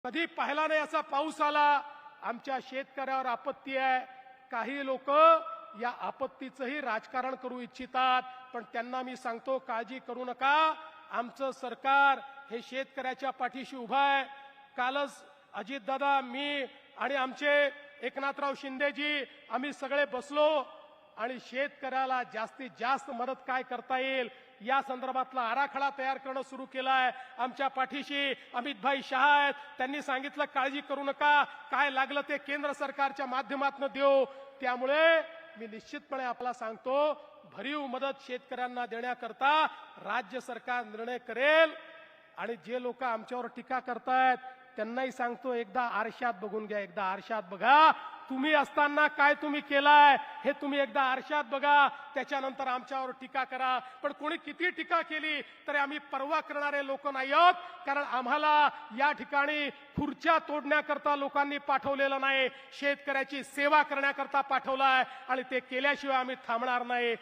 कधी पाहिला नाही असा पाऊस आला। आमच्या शेतकऱ्यावर आपत्ती आहे। काही लोक या आपत्तीचंही राजकारण करू इच्छितात, पण त्यांना मी सांगतो काळजी करू नका। आमचं सरकार हे शेतकऱ्याच्या पाठीशी उभा आहे। कालच अजितदादा, मी आणि आमचे एकनाथराव शिंदेजी आम्ही सगळे बसलो आणि शेतकऱ्याला जास्तीत जास्त मदत काय करता येईल या संदर्भातला आराखडा तयार करणं सुरू केलाय। आमच्या पाठीशी अमितभाई शहा आहेत। त्यांनी सांगितलं काळजी करू नका, काय लागलं ते केंद्र सरकारच्या माध्यमातून देऊ। त्यामुळे मी निश्चितपणे आपल्याला सांगतो, भरीव मदत शेतकऱ्यांना देण्याकरता राज्य सरकार निर्णय करेल। आणि जे लोक आमच्यावर टीका करतायत त्यांनाही सांगतो, एकदा आरशात बघून घ्या, एकदा आरशात बघा। तुम्ही असताना काय तुम्ही केलाय हे तुम्ही एकदा आरशात बघा, त्याच्यानंतर आमच्यावर टीका करा। पण कोणी किती टीका केली तरी आम्ही पर्वा करणारे लोक नाही आहोत, कारण आम्हाला या ठिकाणी खुर्च्या तोडण्याकरता लोकांनी पाठवलेलं नाही, शेतकऱ्याची सेवा करण्याकरता पाठवलाय आणि ते केल्याशिवाय आम्ही थांबणार नाही।